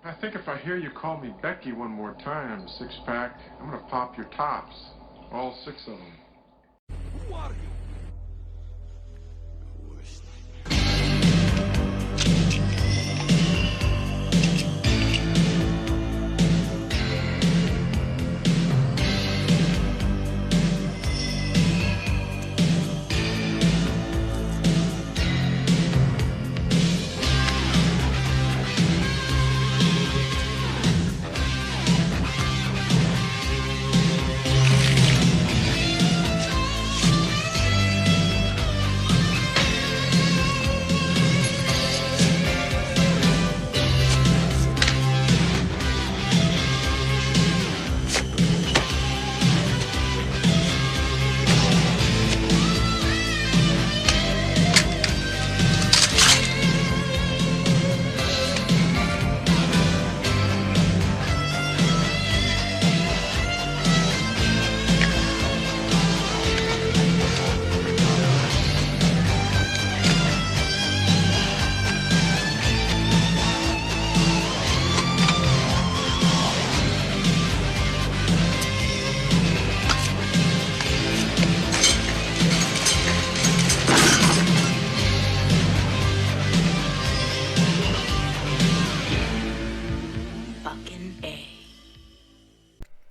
I think if I hear you call me Becky one more time, six-pack, I'm gonna pop your tops. All six of them. Who are you?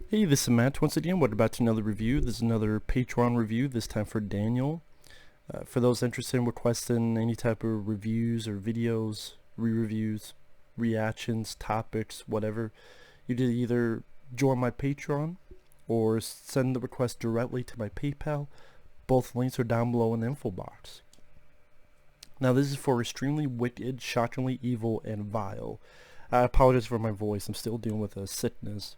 Hey, this is Matt once again. What about another review? This is another Patreon review, this time for Daniel. For those interested in requesting any type of reviews or videos, re-reviews, reactions, topics, whatever, you did either join my Patreon or send the request directly to my PayPal. Both links are down below in the info box. Now this is for extremely wicked, shockingly evil, and vile. I apologize for my voice. I'm still dealing with a sickness.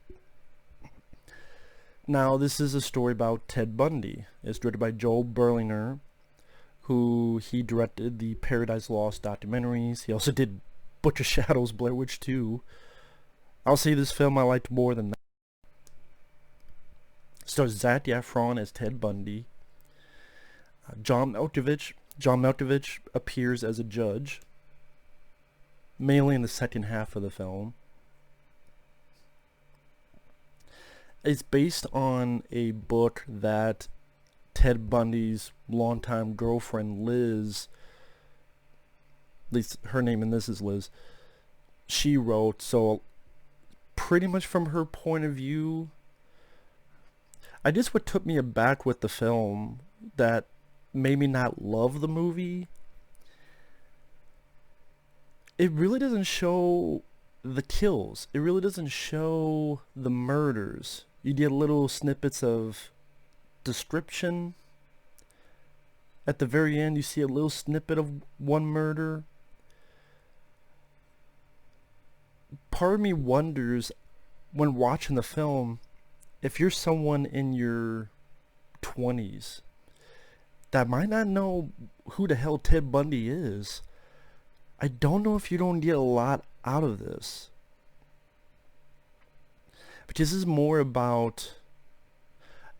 Now, this is a story about Ted Bundy. It's directed by Joe Berlinger, who he directed the Paradise Lost documentaries. He also did Butch of Shadows, Blair Witch 2. I'll say this film I liked more than that. It stars Zac Efron as Ted Bundy. John Malkovich appears as a judge, mainly in the second half of the film. It's based on a book that Ted Bundy's longtime girlfriend Liz, at least her name in this is Liz, she wrote. So pretty much from her point of view, I guess what took me aback with the film that made me not love the movie, it really doesn't show the kills. It really doesn't show the murders. You get little snippets of description. At the very end, you see a little snippet of one murder. Part of me wonders, when watching the film, if you're someone in your 20s that might not know who the hell Ted Bundy is, I don't know if you don't get a lot out of this. Because this is more about,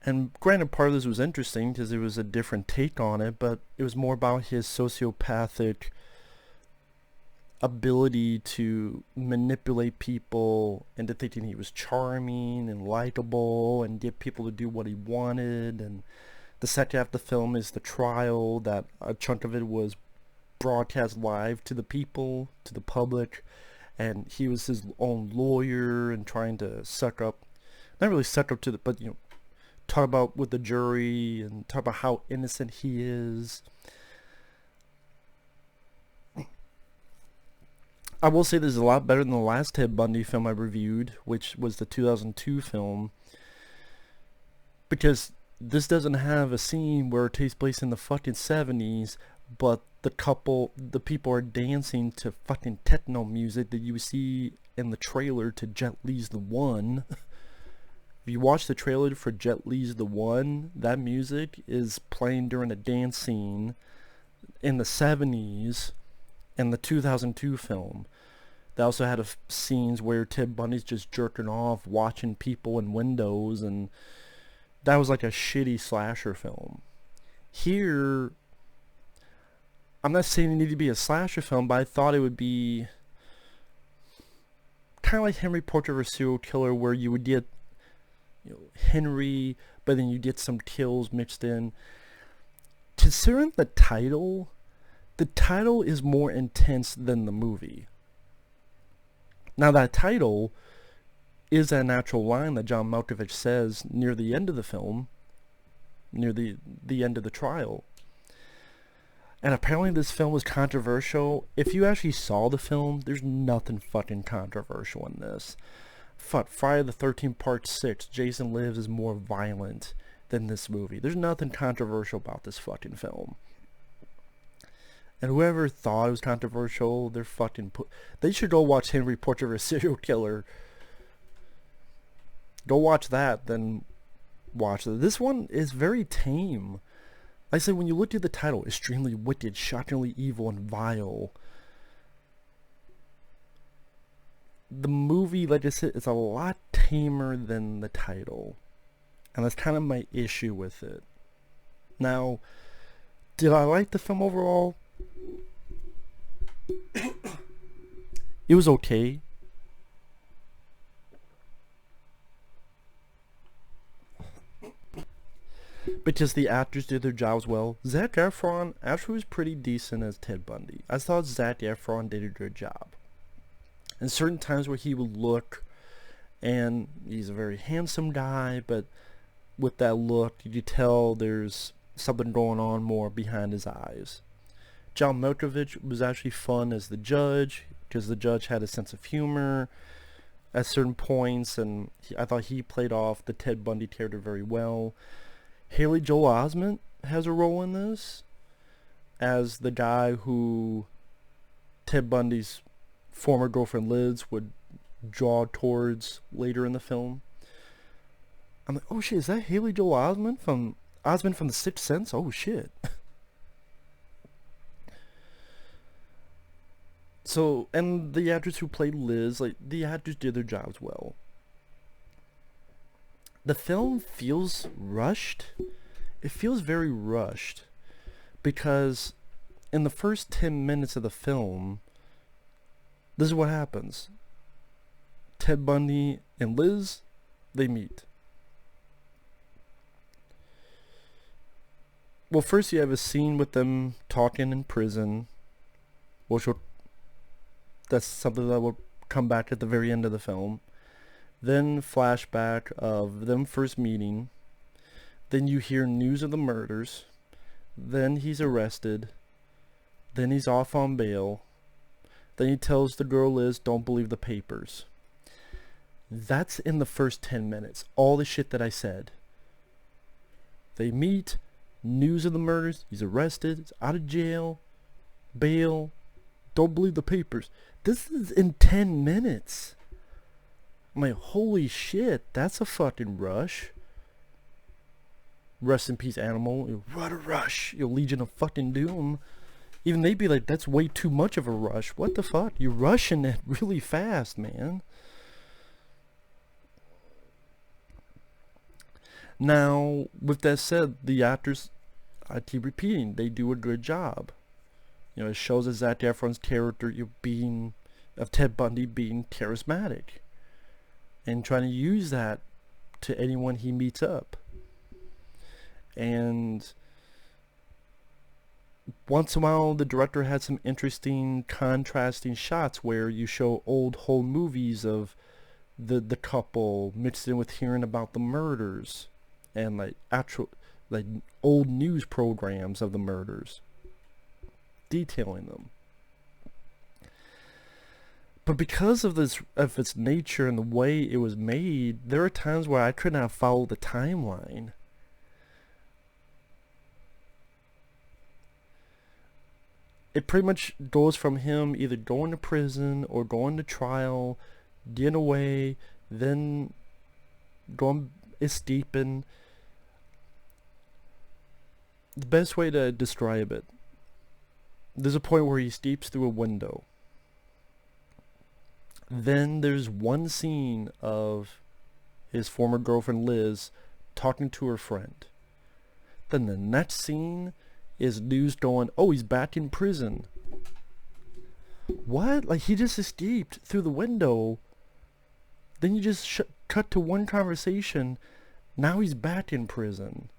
and granted part of this was interesting because it was a different take on it, but it was more about his sociopathic ability to manipulate people into thinking he was charming and likable and get people to do what he wanted. And the second half of the film is the trial, that a chunk of it was broadcast live to the people, to the public, and he was his own lawyer and trying to suck up, not really suck up to the, but talk about with the jury and talk about how innocent he is. I will say this is a lot better than the last Ted Bundy film I reviewed, which was the 2002 film, because this doesn't have a scene where it takes place in the fucking 70s, but the people are dancing to fucking techno music that you see in the trailer to Jet Li's The One. If you watch the trailer for Jet Li's The One, that music is playing during a dance scene in the 70s in the 2002 film. They also had scenes where Ted Bundy's just jerking off, watching people in windows, and that was like a shitty slasher film. Here, I'm not saying it needed to be a slasher film, but I thought it would be kind of like Henry Portrait of a Serial Killer, where you would get, Henry, but then you get some kills mixed in. Considering the title is more intense than the movie. Now that title is an actual line that John Malkovich says near the end of the film, near the end of the trial. And apparently this film was controversial. If you actually saw the film, there's nothing fucking controversial in this. Friday the 13th Part 6, Jason Lives, is more violent than this movie. There's nothing controversial about this fucking film. And whoever thought it was controversial, they should go watch Henry Portrait of a Serial Killer. Go watch that, then watch it. This one is very tame. Like I said, when you look at the title, extremely wicked, shockingly evil, and vile. The movie, like I said, is a lot tamer than the title. And that's kind of my issue with it. Now, did I like the film overall? It was okay. Because the actors did their jobs well. Zac Efron actually was pretty decent as Ted Bundy. I thought Zac Efron did a good job. And certain times where he would look, and he's a very handsome guy, but with that look, you could tell there's something going on more behind his eyes. John Malkovich was actually fun as the judge, because the judge had a sense of humor at certain points, and I thought he played off the Ted Bundy character very well. Haley Joel Osment has a role in this as the guy who Ted Bundy's former girlfriend Liz would draw towards later in the film. I'm like, oh shit, is that Haley Joel Osment from The Sixth Sense? Oh shit. So, and the actress who played Liz, like, the actors did their jobs well. The film feels rushed. It feels very rushed because in the first 10 minutes of the film, this is what happens. Ted Bundy and Liz, they meet. Well, first you have a scene with them talking in prison, that's something that will come back at the very end of the film. Then flashback of them first meeting. Then you hear news of the murders. Then he's arrested. Then he's off on bail. Then he tells the girl Liz, don't believe the papers. That's in the first 10 minutes. All the shit that I said. They meet. News of the murders. He's arrested. He's out of jail. Bail. Don't believe the papers. This is in 10 minutes. I'm like, holy shit, that's a fucking rush. Rest in peace, Animal. What a rush. Legion of fucking Doom. Even they'd be like, that's way too much of a rush. What the fuck? You're rushing it really fast, man. Now, with that said, the actors, I keep repeating, they do a good job. It shows that Zac Efron's character of Ted Bundy being charismatic. And trying to use that to anyone he meets up. And once in a while, the director had some interesting contrasting shots where you show old home movies of the couple mixed in with hearing about the murders and like old news programs of the murders, detailing them. But because of its nature and the way it was made, there are times where I could not follow the timeline. It pretty much goes from him either going to prison or going to trial, getting away, then escaping. The best way to describe it, there's a point where he escapes through a window. Then there's one scene of his former girlfriend Liz talking to her friend. Then the next scene is news going, oh, he's back in prison. What? Like, he just escaped through the window Then you just cut to one conversation. Now he's back in prison.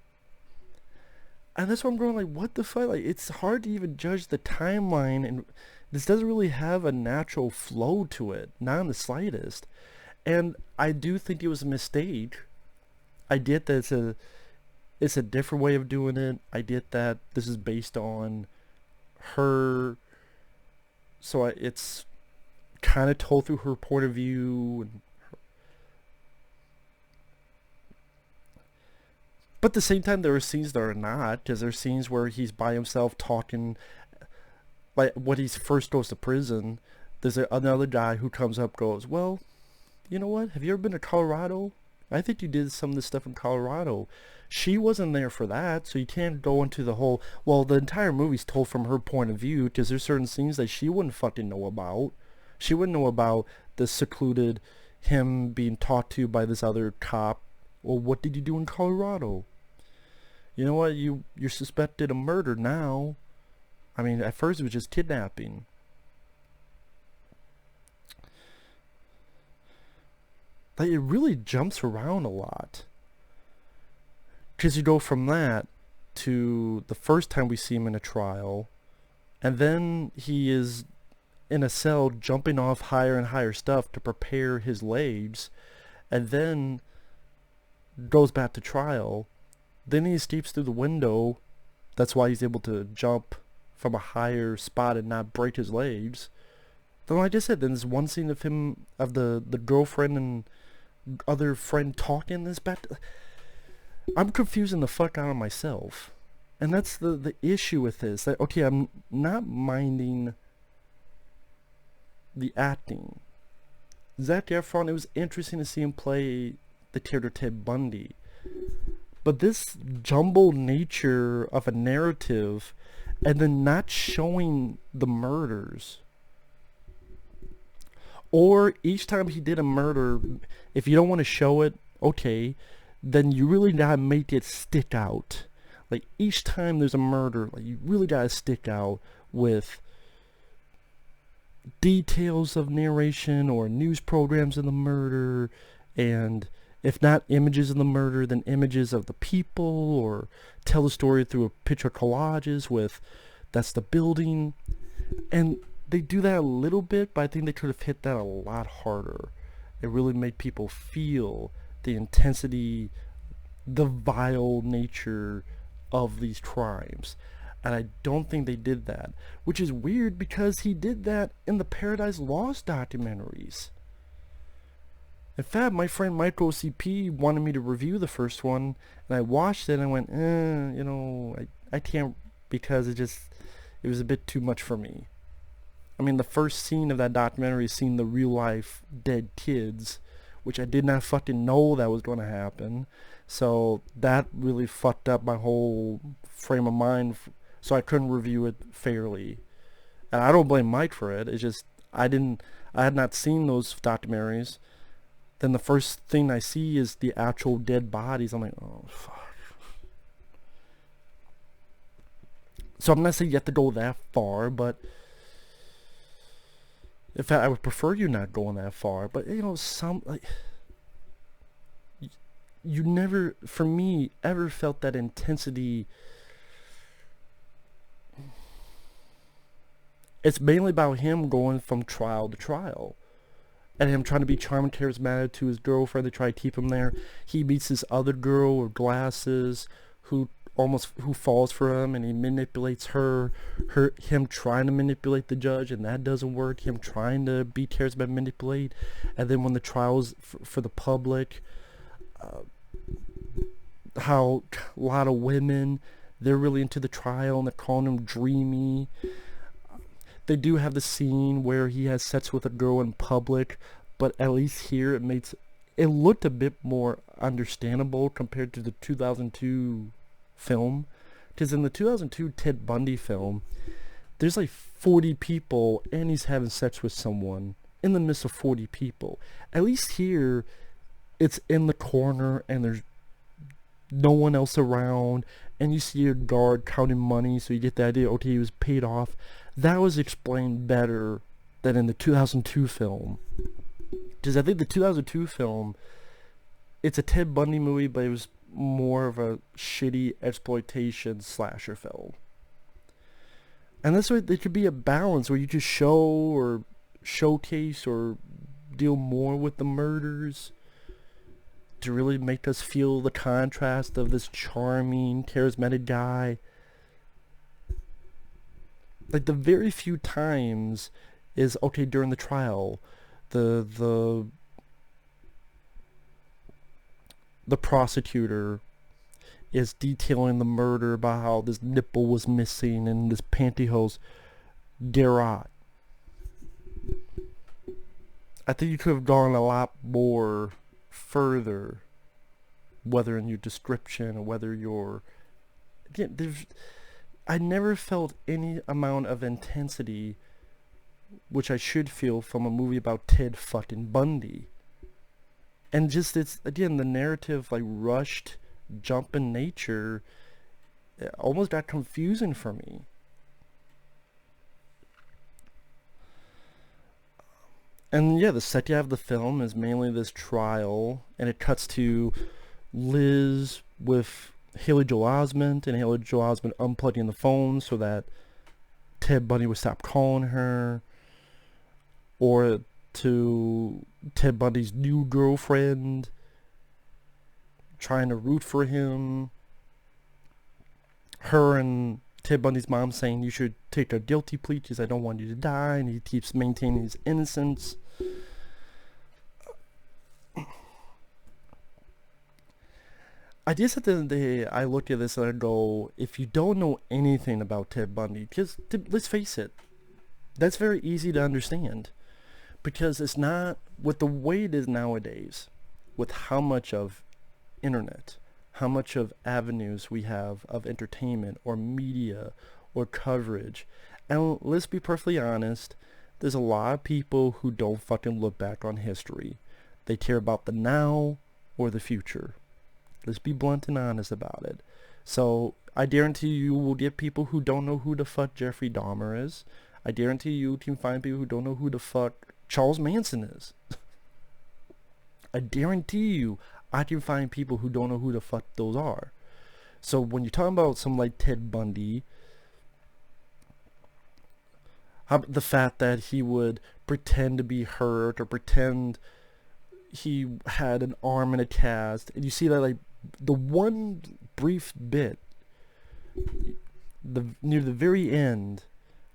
And that's why I'm going like, what the fuck? Like, it's hard to even judge the timeline, and this doesn't really have a natural flow to it, not in the slightest. And I do think it was a mistake. I get that it's a different way of doing it. I get that this is based on her, so it's kind of told through her point of view. But at the same time, there are scenes that are not, because there are scenes where he's by himself talking, like when he first goes to prison. There's another guy who comes up, goes, well, you know what? Have you ever been to Colorado? I think you did some of this stuff in Colorado. She wasn't there for that, so you can't go into the whole, well, the entire movie's told from her point of view, because there's certain scenes that she wouldn't fucking know about. She wouldn't know about the secluded, him being talked to by this other cop. Well, what did you do in Colorado? You know what? You're suspected of murder now. I mean, at first it was just kidnapping. Like, it really jumps around a lot. Because you go from that to the first time we see him in a trial, and then he is in a cell jumping off higher and higher stuff to prepare his legs, and then goes back to trial. Then he escapes through the window. That's why he's able to jump from a higher spot and not break his legs. Then, like I said, then there's one scene of him, of the girlfriend and other friend talking this back. I'm confusing the fuck out of myself. And that's the issue with this. That, okay, I'm not minding the acting. Zac Efron, it was interesting to see him play the character Ted Bundy. But this jumbled nature of a narrative, and then not showing the murders, or each time he did a murder, if you don't want to show it, okay, then you really gotta make it stick out. Like, each time there's a murder, like, you really gotta stick out with details of narration or news programs of the murder, and if not images of the murder, then images of the people, or tell the story through a picture collages with, that's the building. And they do that a little bit, but I think they could have hit that a lot harder. It really made people feel the intensity, the vile nature of these crimes. And I don't think they did that, which is weird because he did that in the Paradise Lost documentaries. In fact, my friend Michael CP wanted me to review the first one, and I watched it and I went, you know, I can't, because it was a bit too much for me. I mean, the first scene of that documentary is seeing the real life dead kids, which I did not fucking know that was going to happen. So that really fucked up my whole frame of mind, so I couldn't review it fairly. And I don't blame Mike for it. It's just I had not seen those documentaries. Then the first thing I see is the actual dead bodies. I'm like, oh fuck. So I'm not saying you have to go that far, but in fact, I would prefer you not going that far. But you know, you never, for me, ever felt that intensity. It's mainly about him going from trial to trial, and him trying to be charming, charismatic to his girlfriend to try to keep him there. He meets this other girl with glasses who falls for him, and he manipulates him trying to manipulate the judge, and that doesn't work. Him trying to be charismatic, manipulate, and then when the trial's for the public, how a lot of women, they're really into the trial and they're calling him dreamy. They do have the scene where he has sex with a girl in public, but at least here it looked a bit more understandable compared to the 2002 film. Because in the 2002 Ted Bundy film, there's like 40 people and he's having sex with someone in the midst of 40 people. At least here, it's in the corner and there's no one else around, and you see a guard counting money, so you get the idea, okay, he was paid off. That was explained better than in the 2002 film. Because I think the 2002 film, it's a Ted Bundy movie, but it was more of a shitty exploitation slasher film. And that's why there could be a balance where you just show or showcase or deal more with the murders to really make us feel the contrast of this charming, charismatic guy. Like, the very few times is, okay, during the trial, the prosecutor is detailing the murder about how this nipple was missing and this pantyhose. Garrot. I think you could have gone a lot more further, whether in your description or whether your... Again, I never felt any amount of intensity, which I should feel from a movie about Ted fucking Bundy. And just, it's, again, the narrative, like, rushed, jumping nature, almost got confusing for me. And yeah, the second half of the film is mainly this trial, and it cuts to Liz with Haley Joel Osment, and Haley Joel Osment unplugging the phone so that Ted Bundy would stop calling her, or to Ted Bundy's new girlfriend trying to root for him, her and Ted Bundy's mom saying you should take a guilty plea because I don't want you to die, and he keeps maintaining his innocence. I guess at the end of the day, I look at this and I go, if you don't know anything about Ted Bundy, because let's face it, that's very easy to understand. Because it's not, with the way it is nowadays, with how much of internet, how much of avenues we have of entertainment or media or coverage. And let's be perfectly honest, there's a lot of people who don't fucking look back on history. They care about the now or the future. Let's be blunt and honest about it. So I guarantee you will get people who don't know who the fuck Jeffrey Dahmer is. I guarantee you can find people who don't know who the fuck Charles Manson is. I guarantee you I can find people who don't know who the fuck those are. So when you're talking about someone like Ted Bundy, the fact that he would pretend to be hurt or pretend he had an arm in a cast, and you see that, like, the one brief bit near the very end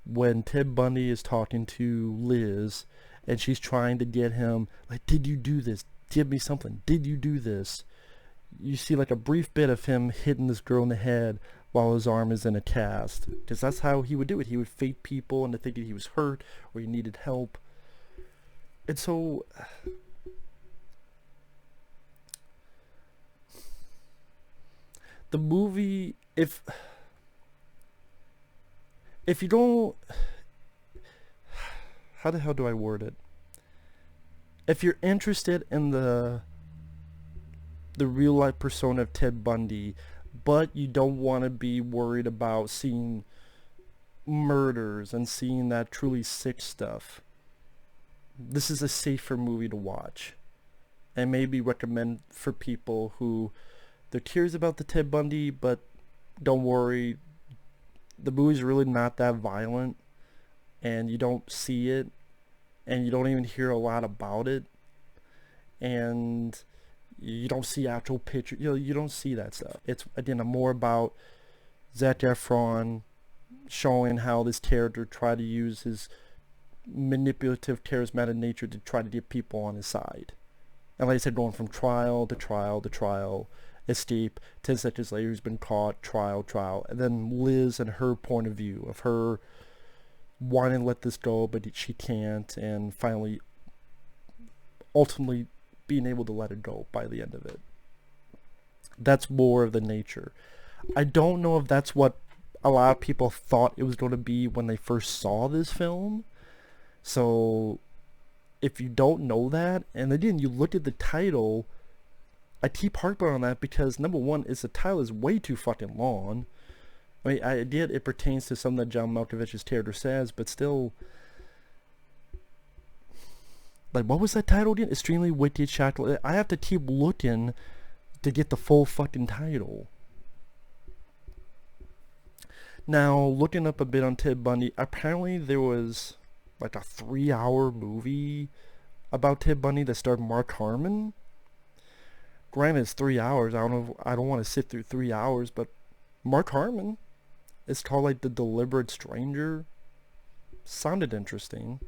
when Ted Bundy is talking to Liz and she's trying to get him, like, did you do this? Give me something. Did you do this? You see, like, a brief bit of him hitting this girl in the head while his arm is in a cast, because that's how he would do it. He would fake people into thinking he was hurt or he needed help. And so the movie, if you don't, how the hell do I word it? If you're interested in the real life persona of Ted Bundy, but you don't want to be worried about seeing murders and seeing that truly sick stuff, this is a safer movie to watch, and maybe recommend for people who they're curious about the Ted Bundy, but don't worry, the movie's really not that violent, and you don't see it, and you don't even hear a lot about it, and you don't see actual pictures. You don't see that stuff. It's, again, more about Zac Efron showing how this character tried to use his manipulative, charismatic nature to try to get people on his side. And like I said, going from trial to trial to trial, escape, 10 seconds later he's been caught, trial, and then Liz and her point of view of her wanting to let this go, but she can't, and finally, ultimately being able to let it go by the end of it. That's more of the nature. I don't know if that's what a lot of people thought it was going to be when they first saw this film. So if you don't know that, and again, you look at the title, I keep harping on that because, number one, the title is way too fucking long. I mean, I get it pertains to something that John Malkovich's character says, but still, Like, what was that title again? Extremely Wicked Chocolate. I have to keep looking to get the full fucking title. Now, looking up a bit on Ted Bundy, apparently there was like a 3-hour movie about Ted Bundy that starred Mark Harmon. Granted, it's 3 hours. I don't know. I don't want to sit through 3 hours, but Mark Harmon. It's called like The Deliberate Stranger. Sounded interesting.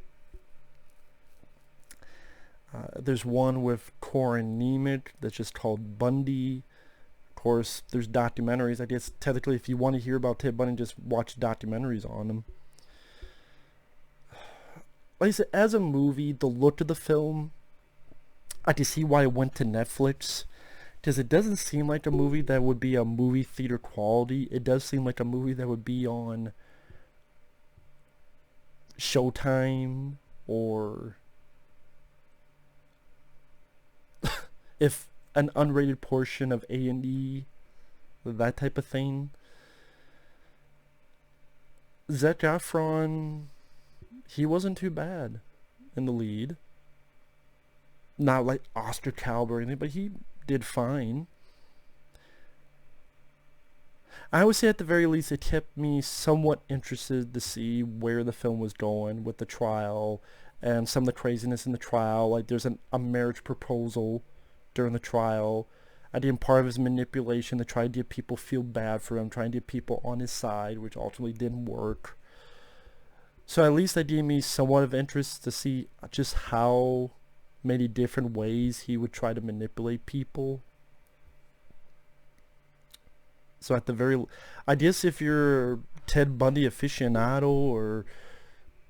There's one with Corin Nemec that's just called Bundy. Of course, there's documentaries. I guess technically, if you want to hear about Ted Bundy, just watch documentaries on him. Like I said, as a movie, the look of the film, I can see why it went to Netflix. Because it doesn't seem like a movie that would be a movie theater quality. It does seem like a movie that would be on Showtime or if an unrated portion of A&E, that type of thing. Zac Efron, he wasn't too bad in the lead. Not like Oscar caliber or anything, but he did fine. I would say at the very least it kept me somewhat interested to see where the film was going with the trial and some of the craziness in the trial. Like there's a marriage proposal during the trial. I think part of his manipulation to try to get people feel bad for him, trying to get people on his side, which ultimately didn't work. So at least that gave me somewhat of interest to see just how many different ways he would try to manipulate people. So at the very, I guess if you're Ted Bundy aficionado or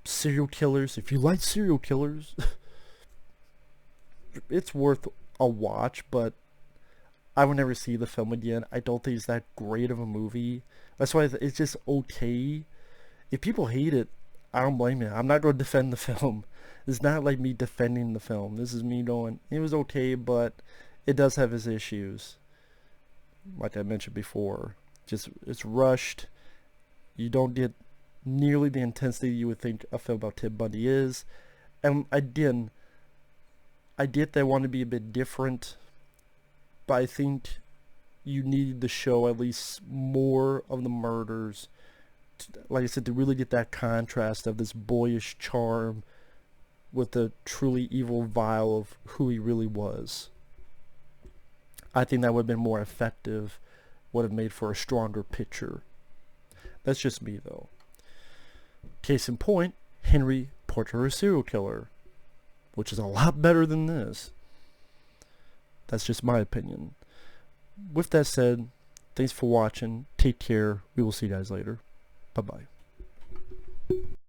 serial killers, if you like serial killers, it's worth a watch, but I would never see the film again. I don't think it's that great of a movie. That's why it's just okay. If people hate it, I don't blame you. I'm not going to defend the film. It's not like me defending the film. This is me going, it was okay, but it does have its issues. Like I mentioned before. Just, it's rushed. You don't get nearly the intensity you would think a film about Ted Bundy is. And I get that I want to be a bit different, but I think you need to show at least more of the murders, like I said, to really get that contrast of this boyish charm with the truly evil vial of who he really was. I think that would have been more effective, would have made for a stronger picture. That's just me though. Case in point, Henry Portrait of a Serial Killer, which is a lot better than this. That's just my opinion. With that said, thanks for watching. Take care. We will see you guys later. Bye-bye.